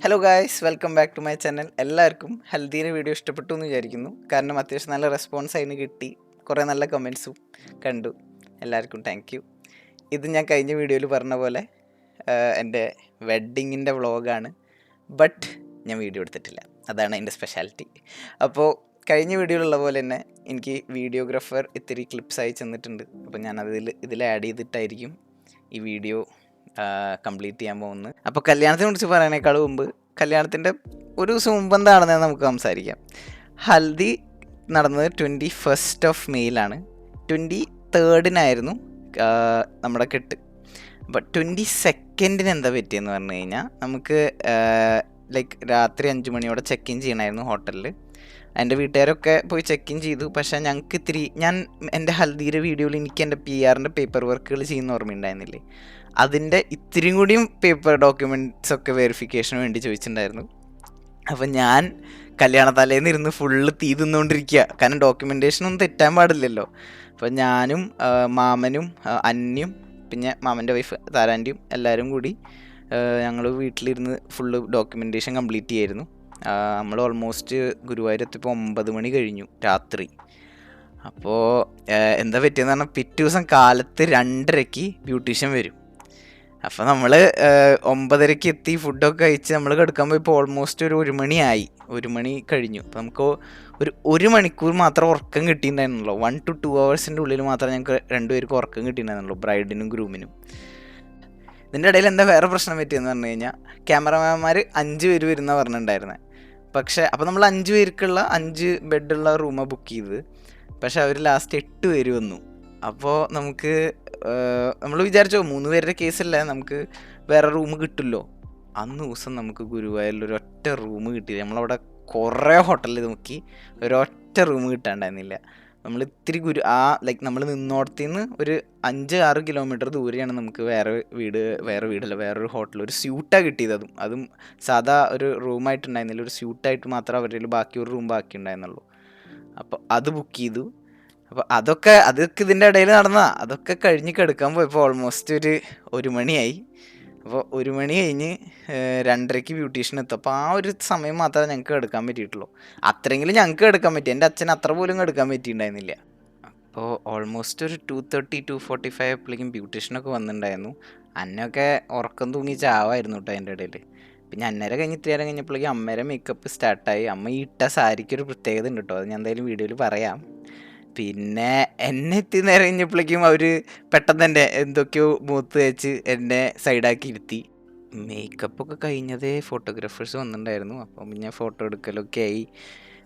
Hello guys, welcome back to my channel. എല്ലാവർക്കും ഹൽദീൻ്റെ video ഇഷ്ടപ്പെട്ടു എന്ന് വിചാരിക്കുന്നു. കാരണം അത്യാവശ്യം നല്ല റെസ്പോൺസ് അതിന് കിട്ടി, കുറേ നല്ല കമൻസും കണ്ടു. എല്ലാവർക്കും താങ്ക് യു. ഇത് ഞാൻ കഴിഞ്ഞ വീഡിയോയിൽ പറഞ്ഞ പോലെ എൻ്റെ വെഡ്ഡിങ്ങിൻ്റെ വ്ളോഗാണ്. ബട്ട് ഞാൻ വീഡിയോ എടുത്തിട്ടില്ല, അതാണ് അതിൻ്റെ സ്പെഷ്യാലിറ്റി. അപ്പോൾ കഴിഞ്ഞ വീഡിയോയിലുള്ള പോലെ തന്നെ എനിക്ക് വീഡിയോഗ്രാഫർ ഇത്തിരി ക്ലിപ്സ് അയച്ചു തന്നിട്ടുണ്ട്. അപ്പോൾ ഞാൻ ഇതിൽ ആഡ് ചെയ്തിട്ടായിരിക്കും ഈ വീഡിയോ കംപ്ലീറ്റ് ചെയ്യാൻ പോകുന്നത്. അപ്പോൾ കല്യാണത്തിനെ കുറിച്ച് പറയാനേക്കാൾ മുമ്പ് കല്യാണത്തിൻ്റെ ഒരു ദിവസം മുമ്പ് എന്താണെന്ന് നമുക്ക് സംസാരിക്കാം. ഹൽദി നടന്നത് 21 മെയ്യിലാണ്. 23 നമ്മുടെ കെട്ട്. അപ്പോൾ 22 എന്താ പറ്റിയെന്ന് പറഞ്ഞു കഴിഞ്ഞാൽ നമുക്ക് രാത്രി 5 മണിയോടെ ചെക്ക് ഇൻ ചെയ്യണമായിരുന്നു ഹോട്ടലിൽ. എൻ്റെ വീട്ടുകാരൊക്കെ പോയി ചെക്ക് ഇൻ ചെയ്തു. പക്ഷേ ഞങ്ങൾക്ക് ഞാൻ എൻ്റെ ഹൽദിയുടെ വീഡിയോയിൽ എനിക്ക് എൻ്റെ PR പേപ്പർ വർക്കുകൾ ചെയ്യുന്ന ഓർമ്മയുണ്ടായിരുന്നില്ലേ, അതിൻ്റെ ഇത്തിരിയും കൂടിയും പേപ്പർ ഡോക്യുമെൻറ്റ്സ് ഒക്കെ വെരിഫിക്കേഷന് വേണ്ടി ചോദിച്ചിട്ടുണ്ടായിരുന്നു. അപ്പം ഞാൻ കല്യാണ തലേന്ന് ഇരുന്ന് ഫുള്ള് തീ തിന്നുകൊണ്ടിരിക്കുക, കാരണം ഡോക്യുമെൻറ്റേഷനൊന്നും തെറ്റാൻ പാടില്ലല്ലോ. അപ്പം ഞാനും മാമനും അന്യും പിന്നെ മാമൻ്റെ വൈഫ് താരാൻ്റെയും എല്ലാവരും കൂടി ഞങ്ങൾ വീട്ടിലിരുന്ന് ഫുള്ള് ഡോക്യുമെൻറ്റേഷൻ കംപ്ലീറ്റ് ചെയ്യായിരുന്നു. നമ്മൾ ഓൾമോസ്റ്റ് ഗുരുവായൂർ എത്തിയപ്പോൾ 9 മണി കഴിഞ്ഞു രാത്രി. അപ്പോൾ എന്താ പറ്റിയെന്ന് പറഞ്ഞാൽ പിറ്റേ ദിവസം കാലത്ത് 2:30 ബ്യൂട്ടീഷ്യൻ വരും. അപ്പോൾ നമ്മൾ 9:30 എത്തി, ഫുഡൊക്കെ കഴിച്ച് നമ്മൾ കിടക്കാൻ പോയപ്പോൾ ഓൾമോസ്റ്റ് ഒരു 1 മണിയായി. 1 മണി കഴിഞ്ഞു. അപ്പോൾ നമുക്ക് ഒരു മണിക്കൂർ മാത്രം ഉറക്കം കിട്ടിയിട്ടുണ്ടായിരുന്നുള്ളൂ. 1 to 2 hours ഉള്ളിൽ മാത്രമേ ഞങ്ങൾക്ക് രണ്ടുപേർക്കും ഉറക്കം കിട്ടിയിട്ടുണ്ടായിരുന്നുള്ളൂ, ബ്രൈഡിനും ഗ്രൂമിനും. ഇതിൻ്റെ ഇടയിൽ എന്താ വേറെ പ്രശ്നം പറ്റിയെന്ന് പറഞ്ഞു കഴിഞ്ഞാൽ ക്യാമറമാന്മാർ 5 പേര് വരുന്ന പറഞ്ഞിട്ടുണ്ടായിരുന്നത്. പക്ഷേ അപ്പോൾ നമ്മൾ 5 പേർക്കുള്ള 5 ബെഡുള്ള റൂമാണ് ബുക്ക് ചെയ്തത്. പക്ഷേ അവർ ലാസ്റ്റ് 8 പേര് വന്നു. അപ്പോൾ നമുക്ക് നമ്മൾ വിചാരിച്ചോ 3 പേരുടെ കേസല്ലേ, നമുക്ക് വേറെ റൂം കിട്ടുമല്ലോ. അന്ന് ദിവസം നമുക്ക് ഗുരുവായൂരിൽ ഒരൊറ്റ റൂം കിട്ടിയില്ല. നമ്മളവിടെ കുറേ ഹോട്ടലിൽ നോക്കി, ഒരൊറ്റ റൂം കിട്ടാണ്ടായിരുന്നില്ല. നമ്മൾ ഇത്തിരി നമ്മൾ നിന്നോടത്തു നിന്ന് ഒരു 5-6 കിലോമീറ്റർ ദൂരെയാണ് നമുക്ക് വേറൊരു ഹോട്ടൽ, ഒരു സ്യൂട്ടാണ് കിട്ടിയത്. അതും സാധാ ഒരു റൂമായിട്ടുണ്ടായിരുന്നില്ല, ഒരു സ്യൂട്ടായിട്ട് മാത്രമേ അവരുടെ ബാക്കി ഒരു റൂം ബാക്കി ഉണ്ടായിരുന്നുള്ളൂ. അപ്പോൾ അത് ബുക്ക് ചെയ്തു. അപ്പോൾ അതൊക്കെ ഇതിൻ്റെ ഇടയിൽ അതൊക്കെ കഴിഞ്ഞ് കിടക്കാൻ പോയപ്പോൾ ഓൾമോസ്റ്റ് ഒരു മണിയായി. അപ്പോൾ 1 മണി കഴിഞ്ഞ് 2:30 ബ്യൂട്ടീഷ്യൻ എത്തും. അപ്പോൾ ആ ഒരു സമയം മാത്രമേ ഞങ്ങൾക്ക് എടുക്കാൻ പറ്റിയിട്ടുള്ളൂ. അത്രയെങ്കിലും ഞങ്ങൾക്ക് എടുക്കാൻ പറ്റി, എൻ്റെ അച്ഛൻ അത്ര പോലും എടുക്കാൻ പറ്റിയിട്ടുണ്ടായിരുന്നില്ല. അപ്പോൾ ഓൾമോസ്റ്റ് ഒരു 2:30-2:45 ആയപ്പോഴേക്കും ബ്യൂട്ടീഷ്യനൊക്കെ വന്നിട്ടുണ്ടായിരുന്നു. അന്നൊക്കെ ഉറക്കം തൂങ്ങി ചാവായിരുന്നു കേട്ടോ അതിൻ്റെ ഇടയിൽ. പിന്നെ അന്നേരം കഴിഞ്ഞ് 3 നേരം കഴിഞ്ഞപ്പോഴേക്കും അമ്മേരെ മേക്കപ്പ് സ്റ്റാർട്ടായി. അമ്മ ഈ ഇട്ട സാരിക്കൊരു പ്രത്യേകത ഉണ്ട് കേട്ടോ, അത് ഞാൻ എന്തായാലും വീഡിയോയിൽ പറയാം. പിന്നെ എന്നെ എത്തി നേരം കഴിഞ്ഞപ്പോഴേക്കും അവർ പെട്ടെന്ന് തന്നെ എന്തൊക്കെയോ മൂത്ത് വെച്ച് എന്നെ സൈഡാക്കി ഇരുത്തി. മേക്കപ്പൊക്കെ കഴിഞ്ഞതേ ഫോട്ടോഗ്രാഫേഴ്സ് വന്നിട്ടുണ്ടായിരുന്നു. അപ്പം പിന്നെ ഫോട്ടോ എടുക്കലൊക്കെ ആയി.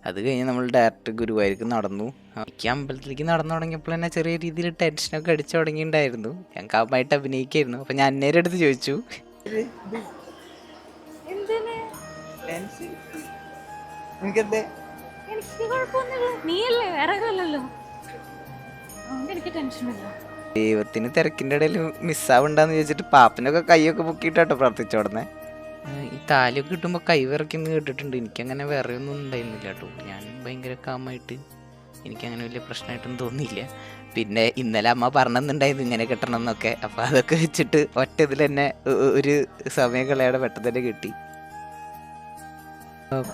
അത് കഴിഞ്ഞ് നമ്മൾ ഡയറക്റ്റ് ഗുരുവായൂർക്ക് നടന്നു. എനിക്ക് അമ്പലത്തിലേക്ക് നടന്നു തുടങ്ങിയപ്പോൾ തന്നെ ചെറിയ രീതിയിൽ ടെൻഷനൊക്കെ അടിച്ചു തുടങ്ങിയിട്ടുണ്ടായിരുന്നു. ഞാൻ കാമായിട്ട് അഭിനയിക്കായിരുന്നു. അപ്പം ഞാൻ അന്നേരം അടുത്ത് ചോദിച്ചു, ദൈവത്തിന് തിരക്കിൻ്റെ ഇടയിൽ മിസ്സാവണ്ടെന്ന് ചോദിച്ചിട്ട് പാപ്പനൊക്കെ കൈയൊക്കെ പൊക്കിയിട്ടാട്ടോ പ്രാർത്ഥിച്ചോടനെ. ഈ താലിയൊക്കെ കിട്ടുമ്പോൾ കൈ വിറയ്ക്കുന്നു കേട്ടിട്ടുണ്ട്. എനിക്കങ്ങനെ വേറെ ഒന്നും ഉണ്ടായിരുന്നില്ല കേട്ടോ. ഞാൻ ഭയങ്കര കാമായിട്ട്, എനിക്കങ്ങനെ വലിയ പ്രശ്നമായിട്ടൊന്നും തോന്നിയില്ല. പിന്നെ ഇന്നലെ അമ്മ പറഞ്ഞിട്ടുണ്ടായിരുന്നു ഇങ്ങനെ കെട്ടണം എന്നൊക്കെ. അപ്പോൾ അതൊക്കെ വെച്ചിട്ട് ഒറ്റ ഇതിൽ തന്നെ ഒരു സമയം കളയാതെ പെട്ടെന്ന് തന്നെ കിട്ടി.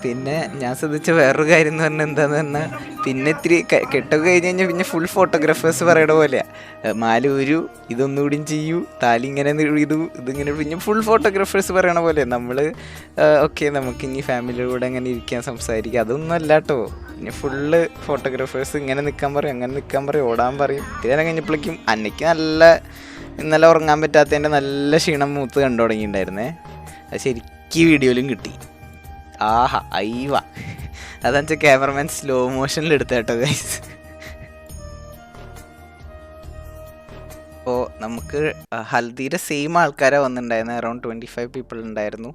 പിന്നെ ഞാൻ ശ്രദ്ധിച്ച വേറൊരു കാര്യം എന്ന് പറഞ്ഞാൽ എന്താന്ന് പറഞ്ഞാൽ, പിന്നെ ഇത്തിരി കെട്ടൊക്കെ കഴിഞ്ഞ് കഴിഞ്ഞാൽ പിന്നെ ഫുൾ ഫോട്ടോഗ്രാഫേഴ്സ് പറയണ പോലെയാണ്. മാലൂരു ഇതൊന്നുകൂടിയും ചെയ്യൂ, താലി ഇങ്ങനെ ഇതിങ്ങനെ, പിന്നെ ഫുൾ ഫോട്ടോഗ്രാഫേഴ്സ് പറയണ പോലെ. നമ്മൾ ഓക്കെ നമുക്കിനി ഫാമിലിയുടെ കൂടെ അങ്ങനെ ഇരിക്കാൻ സംസാരിക്കാം, അതൊന്നും അല്ല കേട്ടോ. പിന്നെ ഫുള്ള് ഫോട്ടോഗ്രാഫേഴ്സ് ഇങ്ങനെ നിൽക്കാൻ പറയും, അങ്ങനെ നിൽക്കാൻ പറയും, ഓടാൻ പറയും. ഇതേരം കഴിഞ്ഞപ്പോഴേക്കും അന്നയ്ക്ക് ഇന്നലെ ഉറങ്ങാൻ പറ്റാത്തതിൻ്റെ നല്ല ക്ഷീണം മൂത്ത് കണ്ടു തുടങ്ങിയിട്ടുണ്ടായിരുന്നേ. അത് ശരിക്കും വീഡിയോയിലും കിട്ടി. ആഹാ അയ്യവ, അതെന്ന് വെച്ചാൽ ക്യാമറമാൻ സ്ലോ മോഷനിൽ എടുത്ത കേട്ടോ ഗൈസ്. അപ്പോൾ നമുക്ക് ഹൽദിയുടെ സെയിം ആൾക്കാരാണ് വന്നിട്ടുണ്ടായിരുന്നത്. അറൗണ്ട് 25 പീപ്പിൾ ഉണ്ടായിരുന്നു.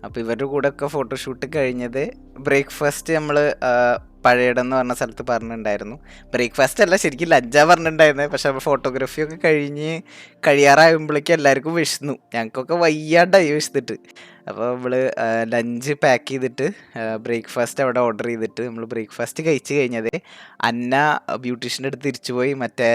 അപ്പോൾ ഇവരുടെ കൂടെ ഒക്കെ ഫോട്ടോഷൂട്ട് കഴിഞ്ഞത് ബ്രേക്ക്ഫാസ്റ്റ് നമ്മൾ പഴയടെന്ന് പറഞ്ഞ സ്ഥലത്ത് പറഞ്ഞിട്ടുണ്ടായിരുന്നു. ബ്രേക്ക്ഫാസ്റ്റ് അല്ല, ശരിക്കും ലഞ്ചാണ് പറഞ്ഞിട്ടുണ്ടായിരുന്നത്. പക്ഷേ ഫോട്ടോഗ്രാഫിയൊക്കെ കഴിയാറാകുമ്പോഴേക്കും എല്ലാവർക്കും വിശന്നു. ഞങ്ങൾക്കൊക്കെ വയ്യാണ്ടായി വിശന്നിട്ട്. അപ്പോൾ നമ്മൾ ലഞ്ച് പാക്ക് ചെയ്തിട്ട് ബ്രേക്ക്ഫാസ്റ്റ് അവിടെ ഓർഡർ ചെയ്തിട്ട് നമ്മൾ ബ്രേക്ക്ഫാസ്റ്റ് കഴിച്ച് കഴിഞ്ഞത് അന്ന ബ്യൂട്ടീഷ്യൻ്റെ അടുത്ത് തിരിച്ചു പോയി മറ്റേ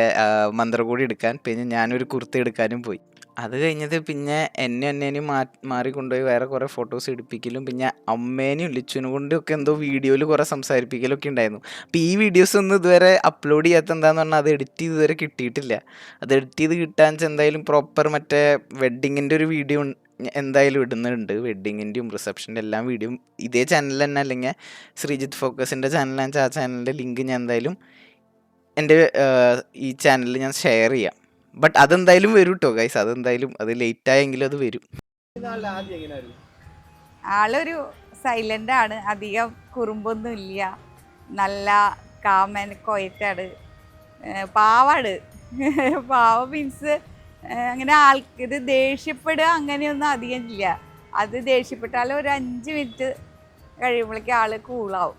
മന്ത്രകോടി എടുക്കാൻ. പിന്നെ ഞാനൊരു കുർത്തി എടുക്കാനും പോയി. അത് കഴിഞ്ഞത് പിന്നെ അന്നേനും മാറിക്കൊണ്ടുപോയി വേറെ കുറേ ഫോട്ടോസ് എടുപ്പിക്കലും പിന്നെ അമ്മേനെയും ലിച്ചുവിനും കൊണ്ടും ഒക്കെ എന്തോ വീഡിയോയിൽ കുറേ സംസാരിപ്പിക്കലൊക്കെ ഉണ്ടായിരുന്നു. അപ്പോൾ ഈ വീഡിയോസ് ഒന്നും ഇതുവരെ അപ്ലോഡ് ചെയ്യാത്ത എന്താന്ന് പറഞ്ഞാൽ അത് എഡിറ്റ് ചെയ്ത് ഇതുവരെ കിട്ടിയിട്ടില്ല. അത് എഡിറ്റ് ചെയ്ത് കിട്ടാൻ എന്തായാലും പ്രോപ്പർ മറ്റേ വെഡ്ഡിങ്ങിൻ്റെ ഒരു വീഡിയോ എന്തായാലും ഇടുന്നുണ്ട്. വെഡ്ഡിങ്ങിൻ്റെയും റിസപ്ഷൻ്റെ എല്ലാം വീഡിയോ ഇതേ ചാനലിൽ തന്നെ, അല്ലെങ്കിൽ ശ്രീജിത്ത് ഫോക്കസിൻ്റെ ചാനലാണെന്ന് വെച്ചാൽ ആ ചാനലിൻ്റെ ലിങ്ക് ഞാൻ എന്തായാലും എൻ്റെ ഈ ചാനലിൽ ഞാൻ ഷെയർ ചെയ്യാം. ബട്ട് അതെന്തായാലും വരും കേട്ടോ ഗൈസ്, അതെന്തായാലും അത് ലേറ്റ് ആയെങ്കിലും അത് വരും. ആളൊരു സൈലൻ്റ് ആണ്, അധികം കുറുമ്പൊന്നും ഇല്ല, നല്ല കാമൻ കൊയറ്റാണ്, പാവാണ്. പാവ മീൻസ് അങ്ങനെ ഇത് ദേഷ്യപ്പെടുക അങ്ങനെയൊന്നും അധികം ഇല്ല. അത് ദേഷ്യപ്പെട്ടാൽ ഒരു 5 മിനിറ്റ് കഴിയുമ്പോഴേക്കും ആൾ കൂളാവും.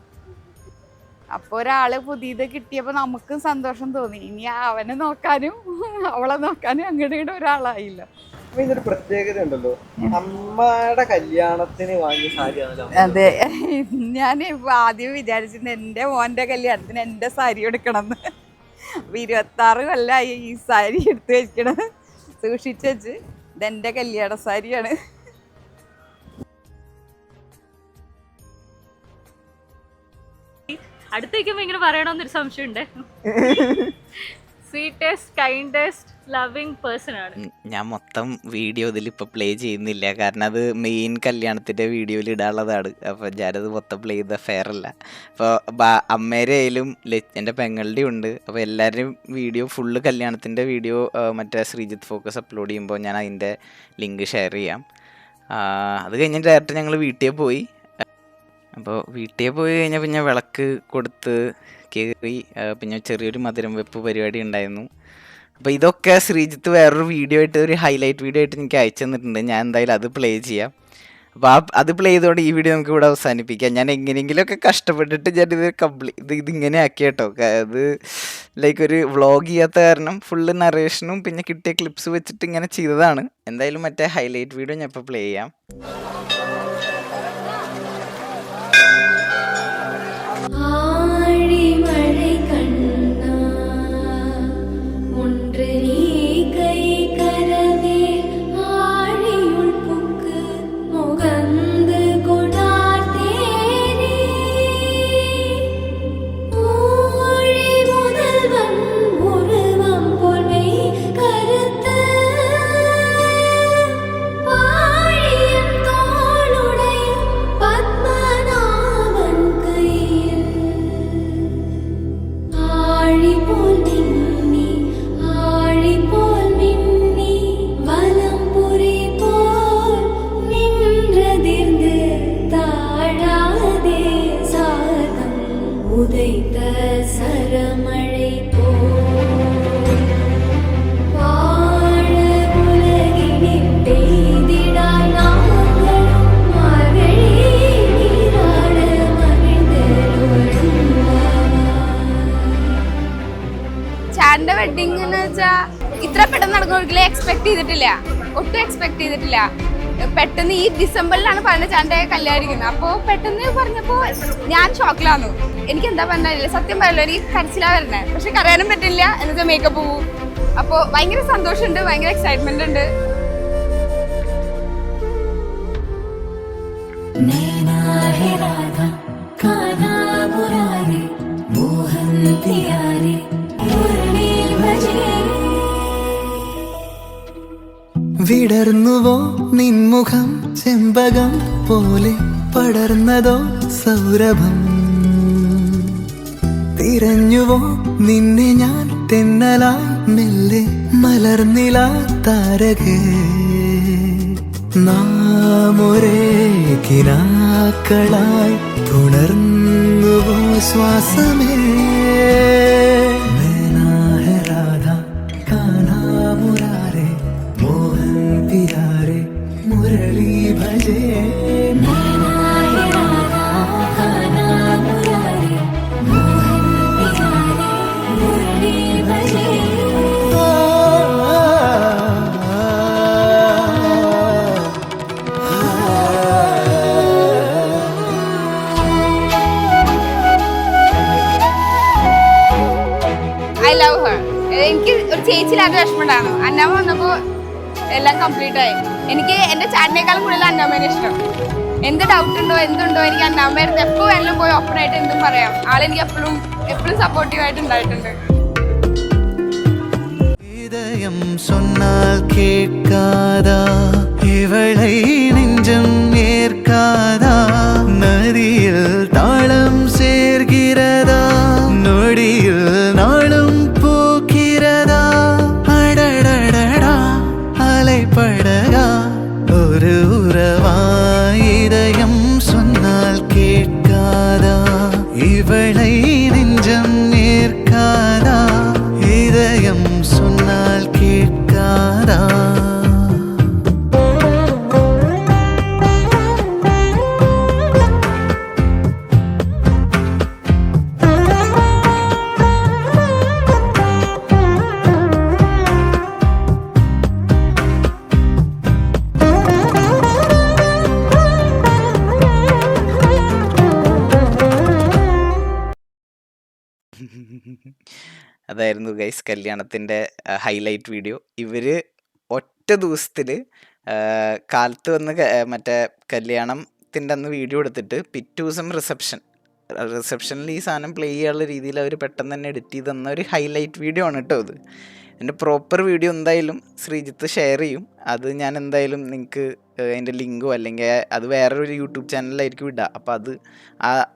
അപ്പോൾ ഒരാൾ പുതിയത് കിട്ടിയപ്പോൾ നമുക്കും സന്തോഷം തോന്നി. ഇനി അവനെ നോക്കാനും അവളെ നോക്കാനും അങ്ങോട്ട് ഒരാളായില്ല. ഇതൊരു പ്രത്യേകത ഉണ്ടല്ലോ, അമ്മയുടെ കല്യാണത്തിന് വാങ്ങിയ സാരിയാണല്ലോ. അതെ, ഞാൻ ആദ്യം വിചാരിച്ചിരുന്നു എൻ്റെ മോൻ്റെ കല്യാണത്തിന് എൻ്റെ സാരി എടുക്കണം എന്ന്. 26 കൊല്ലമായി ഈ സാരി എടുത്ത് വെക്കണം, സൂക്ഷിച്ച് വെച്ച്. ഇതെൻ്റെ കല്യാണ സാരിയാണ്. അടുത്തേക്കുമ്പോ ഇങ്ങനെ പറയണമെന്നൊരു സംശയമുണ്ട്. സ്വീറ്റസ്റ്റ് കൈൻഡസ്റ്റ് ലവിങ് പേഴ്സൺ ആണ്. ഞാൻ മൊത്തം വീഡിയോ ഇതിലിപ്പോൾ പ്ലേ ചെയ്യുന്നില്ല, കാരണം അത് മെയിൻ കല്യാണത്തിൻ്റെ വീഡിയോയിൽ ഇടാനുള്ളതാണ്. അപ്പോൾ ഞാനത് മൊത്തം പ്ലേ ചെയ്ത ഫെയർ അല്ല. അപ്പോൾ അമ്മേരെ ആയാലും എൻ്റെ പെങ്ങളുടെയും ഉണ്ട്. അപ്പോൾ എല്ലാവരുടെയും വീഡിയോ ഫുള്ള് കല്യാണത്തിൻ്റെ വീഡിയോ മറ്റേ ശ്രീജിത്ത് ഫോക്കസ് അപ്ലോഡ് ചെയ്യുമ്പോൾ ഞാൻ അതിൻ്റെ ലിങ്ക് ഷെയർ ചെയ്യാം. അത് കഴിഞ്ഞിട്ട് ഡയറക്റ്റ് ഞങ്ങൾ വീട്ടിൽ പോയി. അപ്പോൾ വീട്ടിൽ പോയി കഴിഞ്ഞാൽ പിന്നെ വിളക്ക് കൊടുത്ത് കയറി, പിന്നെ ചെറിയൊരു മധുരം വെപ്പ് പരിപാടി ഉണ്ടായിരുന്നു. അപ്പോൾ ഇതൊക്കെ ശ്രീജിത്ത് വേറൊരു വീഡിയോ ആയിട്ട്, ഒരു ഹൈലൈറ്റ് വീഡിയോ ആയിട്ട് എനിക്ക് അയച്ചു തന്നിട്ടുണ്ട്. ഞാൻ എന്തായാലും അത് പ്ലേ ചെയ്യാം. അപ്പോൾ അത് പ്ലേ ചെയ്തുകൊണ്ട് ഈ വീഡിയോ നമുക്ക് ഇവിടെ അവസാനിപ്പിക്കാം. ഞാൻ എങ്ങനെയെങ്കിലുമൊക്കെ കഷ്ടപ്പെട്ടിട്ട് ഞാനിത് ഇതിങ്ങനെ ആക്കി കേട്ടോ. അത് ലൈക്ക് ഒരു വ്ളോഗ് ചെയ്യാത്ത കാരണം ഫുള്ള് നറേഷനും പിന്നെ കിട്ടിയ ക്ലിപ്സ് വെച്ചിട്ട് ഇങ്ങനെ ചെയ്തതാണ്. എന്തായാലും മറ്റേ ഹൈലൈറ്റ് വീഡിയോ ഞാൻ ഇപ്പോൾ പ്ലേ ചെയ്യാം. ചാൻ്റെ വെഡിങ് എന്ന് വെച്ചാൽ ഇത്ര പെട്ടെന്ന് നടക്കുന്ന ഒരിക്കലും എക്സ്പെക്ട് ചെയ്തിട്ടില്ല, ഒട്ടും എക്സ്പെക്ട് ചെയ്തിട്ടില്ല. പെട്ടെന്ന് ഈ ഡിസംബറിലാണ് പറഞ്ഞ ചാൻ്റെ കല്യാണിരിക്കുന്നത്. അപ്പോൾ പെട്ടെന്ന് പറഞ്ഞപ്പോൾ ഞാൻ ഷോക്കിലാന്നു. എനിക്ക് എന്താ പറഞ്ഞില്ല, സത്യം പറയല്ലോ, എനിക്ക് കരച്ചിലാ വരുന്നത്. പക്ഷെ കരയാനും പറ്റില്ല, എന്നുവെച്ചാൽ മേക്കപ്പ് പോവും. അപ്പോൾ ഭയങ്കര സന്തോഷമുണ്ട്, ഭയങ്കര എക്സൈറ്റ്മെന്റ് ഉണ്ട്. വിടർന്നുവോ നിൻമുഖം ചെമ്പകം പോലെ, പടർന്നതോ സൗരഭം. തിരഞ്ഞുവോ നിന്നെ ഞാൻ തെന്നലായി മെല്ലെ, മലർന്നില താരകേ. നാം ഒരേ കിനാക്കളായി പുണർന്നുവോ ശ്വാസമേ. മുരളി ഭജേ ഐ ലവ് ഹർ. എനിക്ക് ഒരു ചേച്ചിയില്ലാത്ത വിഷമമുണ്ടായിരുന്നു. അന്നാമ്മ വന്നപ്പോൾ എല്ലാം കംപ്ലീറ്റ് ആയി. എനിക്ക് എൻ്റെ ചാറ്റിനേക്കാളും കൂടുതൽ അന്നാമ്മേനെ ഇഷ്ടം. എന്ത് ഡൗട്ട് ഉണ്ടോ എന്തുണ്ടോ എനിക്ക് അന്നാമ്മയുടെ അടുത്ത് എപ്പോൾ എല്ലാം പോയി ഓപ്പൺ ആയിട്ട് എന്തും പറയാം. ആളെനിക്ക് എപ്പോഴും സപ്പോർട്ടീവായിട്ട് ഉണ്ടായിട്ടുണ്ട്. இதயம் சொன்னால் கேட்காதா, இவளை நெஞ்சம் ஏற்காதா, நதியில் தாளம் சேர்கிறதா, நொடியில் நாளும் போக்கிறதா, அடடடடா அலைப்படகா ஒரு உறவா, இதயம் சொன்னால் கேட்காதா, இவளை நெஞ்சம் ஏற்காதா, இதயம் சொன்னால் கேட்காதா. അതായിരുന്നു ഗൈസ് കല്യാണത്തിൻ്റെ ഹൈലൈറ്റ് വീഡിയോ. ഇവർ ഒറ്റ ദിവസത്തിൽ കാലത്ത് വന്ന് മറ്റേ കല്യാണത്തിൻ്റെ അന്ന് വീഡിയോ എടുത്തിട്ട് പിറ്റേ ദിവസം റിസപ്ഷനിൽ ഈ സാധനം പ്ലേ ചെയ്യാനുള്ള രീതിയിൽ അവർ പെട്ടെന്ന് തന്നെ എഡിറ്റ് ചെയ്ത് തന്ന ഒരു ഹൈലൈറ്റ് വീഡിയോ ആണ് കേട്ടോ ഇത്. എൻ്റെ പ്രോപ്പർ വീഡിയോ എന്തായാലും ശ്രീജിത്ത് ഷെയർ ചെയ്യും. അത് ഞാൻ എന്തായാലും നിങ്ങൾക്ക് അതിൻ്റെ ലിങ്കോ അല്ലെങ്കിൽ അത് വേറൊരു യൂട്യൂബ് ചാനലിലായിരിക്കും ഇടുക. അപ്പോൾ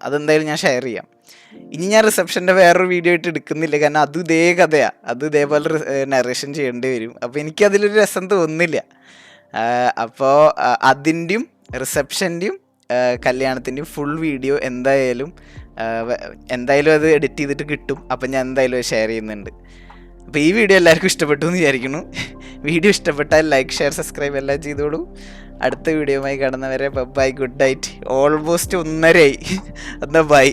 അതെന്തായാലും ഞാൻ ഷെയർ ചെയ്യാം. ഇനി ഞാൻ റിസപ്ഷൻ്റെ വേറൊരു വീഡിയോ ആയിട്ട് എടുക്കുന്നില്ല, കാരണം അത് ഇതേ കഥയാണ്. അത് ഇതേപോലെ നറേഷൻ ചെയ്യേണ്ടി വരും. അപ്പോൾ എനിക്കതിലൊരു രസം തോന്നുന്നില്ല. അപ്പോൾ അതിൻ്റെയും റിസപ്ഷൻ്റെയും കല്യാണത്തിൻ്റെയും ഫുൾ വീഡിയോ എന്തായാലും അത് എഡിറ്റ് ചെയ്തിട്ട് കിട്ടും. അപ്പം ഞാൻ എന്തായാലും ഷെയർ ചെയ്യുന്നുണ്ട്. അപ്പോൾ ഈ വീഡിയോ എല്ലാവർക്കും ഇഷ്ടപ്പെട്ടു എന്ന് വിചാരിക്കുന്നു. വീഡിയോ ഇഷ്ടപ്പെട്ടാൽ ലൈക്ക്, ഷെയർ, സബ്സ്ക്രൈബ് എല്ലാം ചെയ്തോളൂ. അടുത്ത വീഡിയോയുമായി കാണുന്നവരെ ബൈ, ഗുഡ് നൈറ്റ്. ഓൾമോസ്റ്റ് 1:30 ആയി. എന്നാൽ ബൈ.